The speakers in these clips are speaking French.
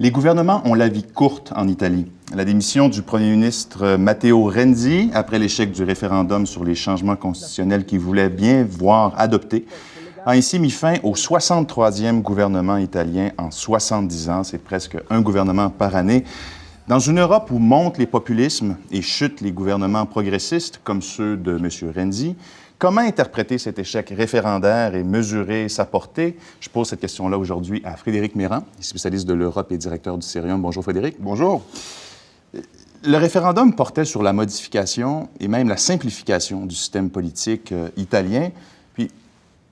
Les gouvernements ont la vie courte en Italie. La démission du premier ministre Matteo Renzi, après l'échec du référendum sur les changements constitutionnels qu'il voulait bien voir adoptés, a ainsi mis fin au 63e gouvernement italien en 70 ans. C'est presque un gouvernement par année. Dans une Europe où montent les populismes et chutent les gouvernements progressistes, comme ceux de M. Renzi, comment interpréter cet échec référendaire et mesurer sa portée? Je pose cette question-là aujourd'hui à Frédéric Mérand, spécialiste de l'Europe et directeur du Cerium. Bonjour Frédéric. Bonjour. Le référendum portait sur la modification et même la simplification du système politique italien. Puis,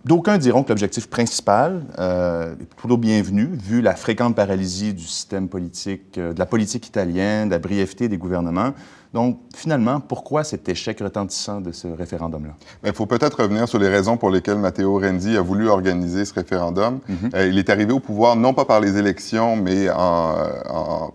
d'aucuns diront que l'objectif principal est plutôt bienvenu, vu la fréquente paralysie du système politique, de la politique italienne, de la brièveté des gouvernements. Donc, finalement, pourquoi cet échec retentissant de ce référendum-là? Il faut peut-être revenir sur les raisons pour lesquelles Matteo Renzi a voulu organiser ce référendum. Il est arrivé au pouvoir non pas par les élections, mais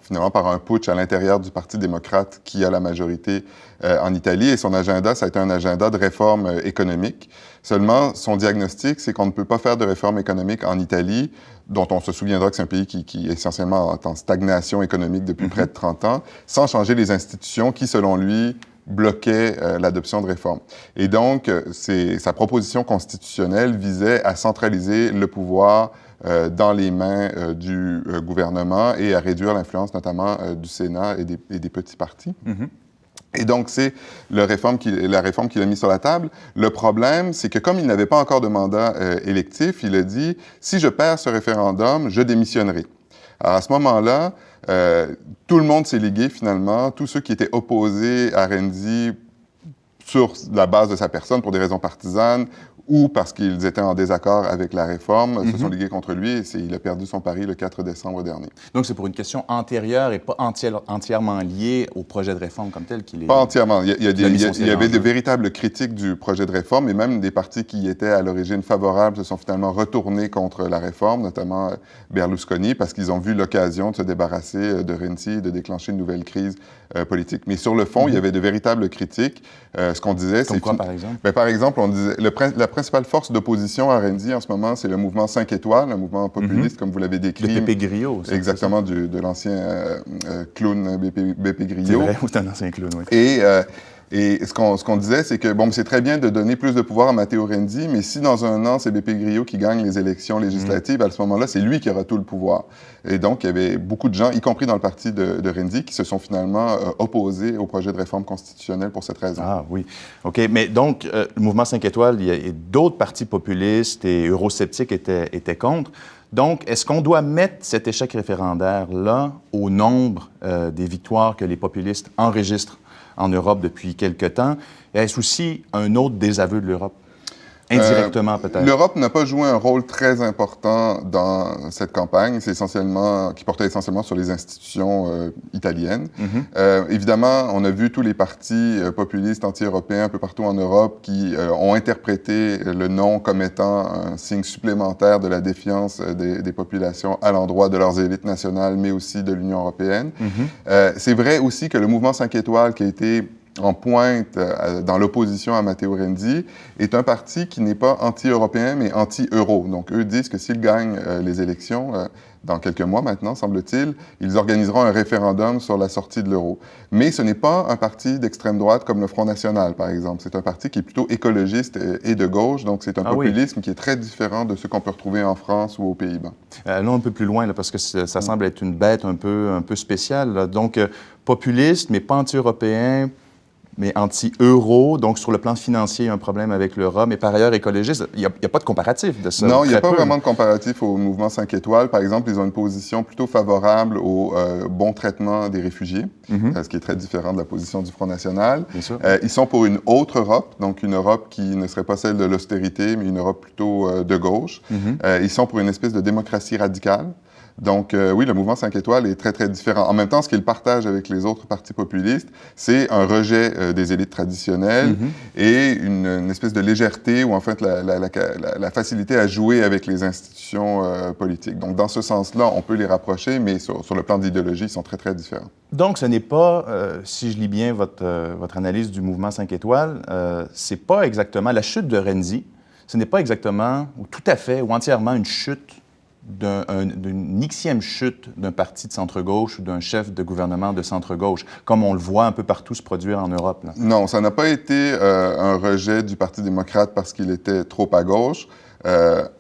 finalement par un putsch à l'intérieur du Parti démocrate qui a la majorité en Italie. Et son agenda, ça a été un agenda de réforme économique. Seulement, son diagnostic, c'est qu'on ne peut pas faire de réforme économique en Italie, dont on se souviendra que c'est un pays qui est essentiellement en stagnation économique depuis près de 30 ans, sans changer les institutions qui, selon lui, bloquaient l'adoption de réformes. Et donc, sa proposition constitutionnelle visait à centraliser le pouvoir dans les mains du gouvernement et à réduire l'influence notamment du Sénat et des petits partis. Et donc, c'est la réforme qu'il a mise sur la table. Le problème, c'est que comme il n'avait pas encore de mandat électif, il a dit « Si je perds ce référendum, je démissionnerai ». Alors, à ce moment-là, tout le monde s'est ligué, finalement. Tous ceux qui étaient opposés à Renzi sur la base de sa personne, pour des raisons partisanes, ou parce qu'ils étaient en désaccord avec la réforme, se sont ligués contre lui et il a perdu son pari le 4 décembre dernier. Donc, c'est pour une question antérieure et pas entièrement liée au projet de réforme comme tel qu'il est... Pas entièrement. Il y avait de véritables critiques du projet de réforme et même des partis qui étaient à l'origine favorables se sont finalement retournés contre la réforme, notamment Berlusconi, parce qu'ils ont vu l'occasion de se débarrasser de Renzi et de déclencher une nouvelle crise politique. Mais sur le fond, il y avait de véritables critiques. Ce qu'on disait, c'est... Comme quoi, par exemple? Bien, par exemple, on disait... La principale force d'opposition à Renzi en ce moment, c'est le mouvement 5 étoiles, un mouvement populiste, comme vous l'avez décrit. De Beppe Grillo. Exactement, de l'ancien clown Beppe Grillo. C'est vrai, c'est un ancien clown, oui. Et ce qu'on disait, c'est que, bon, c'est très bien de donner plus de pouvoir à Matteo Renzi, mais si dans un an, c'est Beppe Grillo qui gagne les élections législatives, à ce moment-là, c'est lui qui aura tout le pouvoir. Et donc, il y avait beaucoup de gens, y compris dans le parti de Renzi, qui se sont finalement opposés au projet de réforme constitutionnelle pour cette raison. Ah oui. OK. Mais donc, le mouvement 5 étoiles, il y a d'autres partis populistes et eurosceptiques étaient contre. Donc, est-ce qu'on doit mettre cet échec référendaire-là au nombre des victoires que les populistes enregistrent en Europe depuis quelque temps? Est-ce aussi un autre désaveu de l'Europe? Indirectement, peut-être. L'Europe n'a pas joué un rôle très important dans cette campagne. Qui portait essentiellement sur les institutions italiennes. Évidemment, on a vu tous les partis populistes anti-européens un peu partout en Europe qui ont interprété le non comme étant un signe supplémentaire de la défiance des populations à l'endroit de leurs élites nationales, mais aussi de l'Union européenne. C'est vrai aussi que le mouvement 5 étoiles qui a été en pointe dans l'opposition à Matteo Renzi, est un parti qui n'est pas anti-européen, mais anti-euro. Donc, eux disent que s'ils gagnent les élections, dans quelques mois maintenant, semble-t-il, ils organiseront un référendum sur la sortie de l'euro. Mais ce n'est pas un parti d'extrême droite comme le Front National, par exemple. C'est un parti qui est plutôt écologiste et de gauche, donc c'est un populisme qui est très différent de ce qu'on peut retrouver en France ou aux Pays-Bas. Allons un peu plus loin, là, parce que ça semble être une bête un peu spéciale, là. Donc, populiste, mais pas anti-européen, mais anti-euro, donc sur le plan financier, il y a un problème avec l'Europe, mais par ailleurs écologiste, il n'y a pas de comparatif de ça. Non, il n'y a pas vraiment de comparatif au mouvement 5 étoiles. Par exemple, ils ont une position plutôt favorable au bon traitement des réfugiés, ce qui est très différent de la position du Front National. Bien sûr. Ils sont pour une autre Europe, donc une Europe qui ne serait pas celle de l'austérité, mais une Europe plutôt de gauche. Ils sont pour une espèce de démocratie radicale. Donc, oui, le mouvement 5 étoiles est très, très différent. En même temps, ce qu'il partage avec les autres partis populistes, c'est un rejet des élites traditionnelles et une espèce de légèreté ou en fait la facilité à jouer avec les institutions politiques. Donc, dans ce sens-là, on peut les rapprocher, mais sur le plan d'idéologie, ils sont très, très différents. Donc, ce n'est pas, si je lis bien votre analyse du mouvement 5 étoiles, c'est pas exactement la chute de Renzi, ce n'est pas exactement, ou tout à fait, ou entièrement une chute d'une Xème chute d'un parti de centre-gauche ou d'un chef de gouvernement de centre-gauche, comme on le voit un peu partout se produire en Europe, là? Non, ça n'a pas été un rejet du Parti démocrate parce qu'il était trop à gauche.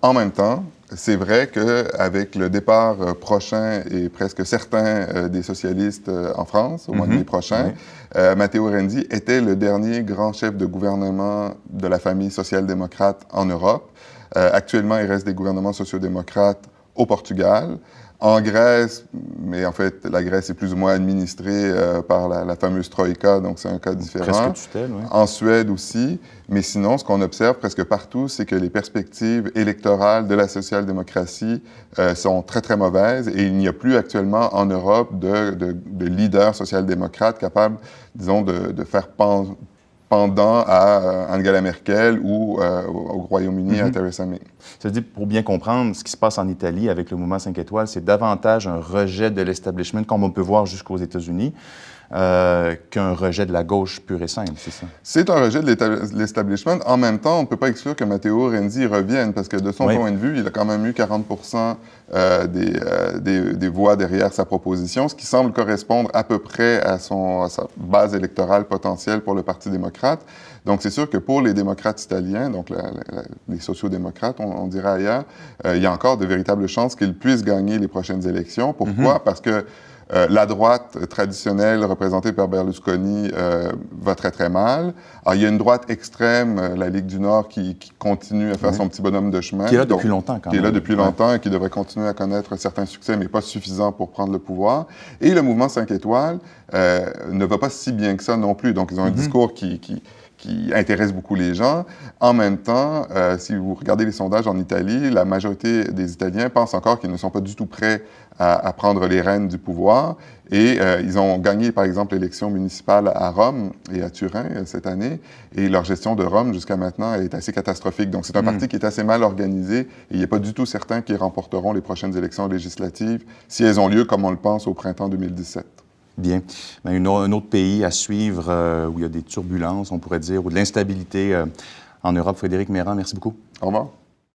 En même temps, c'est vrai qu'avec le départ prochain et presque certain des socialistes en France, au mois de mai prochain, Matteo Renzi était le dernier grand chef de gouvernement de la famille social-démocrate en Europe. Actuellement, il reste des gouvernements sociodémocrates au Portugal. En Grèce, mais en fait, la Grèce est plus ou moins administrée par la fameuse Troïka, donc c'est un cas différent. Presque tutelle, oui. En Suède aussi. Mais sinon, ce qu'on observe presque partout, c'est que les perspectives électorales de la social-démocratie sont très, très mauvaises et il n'y a plus actuellement en Europe de leaders social-démocrates capables, disons, de faire pendant à Angela Merkel ou au Royaume-Uni à Theresa May. Ça veut dire, pour bien comprendre, ce qui se passe en Italie avec le mouvement 5 étoiles, c'est davantage un rejet de l'establishment, comme on peut voir jusqu'aux États-Unis, qu'un rejet de la gauche pure et simple, c'est ça? C'est un rejet de l'establishment. En même temps, on ne peut pas exclure que Matteo Renzi revienne, parce que de son point de vue, il a quand même eu 40% des voix derrière sa proposition, ce qui semble correspondre à peu près à sa base électorale potentielle pour le Parti démocrate. Donc, c'est sûr que pour les démocrates italiens, donc les sociodémocrates, on dirait ailleurs, il y a encore de véritables chances qu'ils puissent gagner les prochaines élections. Pourquoi? Parce que la droite traditionnelle représentée par Berlusconi va très, très mal. Alors, il y a une droite extrême, la Ligue du Nord, qui continue à faire son petit bonhomme de chemin. Qui est là depuis longtemps, quand même. Qui est là depuis longtemps et qui devrait continuer à connaître certains succès, mais pas suffisants pour prendre le pouvoir. Et le mouvement 5 étoiles ne va pas si bien que ça non plus. Donc, ils ont un discours qui intéresse beaucoup les gens. En même temps, si vous regardez les sondages en Italie, la majorité des Italiens pensent encore qu'ils ne sont pas du tout prêts à prendre les rênes du pouvoir. Et ils ont gagné, par exemple, l'élection municipale à Rome et à Turin cette année. Et leur gestion de Rome, jusqu'à maintenant, est assez catastrophique. Donc, c'est un parti qui est assez mal organisé et il n'est pas du tout certain qu'ils remporteront les prochaines élections législatives si elles ont lieu, comme on le pense, au printemps 2017. Bien. Un autre pays à suivre où il y a des turbulences, on pourrait dire, ou de l'instabilité en Europe. Frédéric Mérand, merci beaucoup. Au revoir.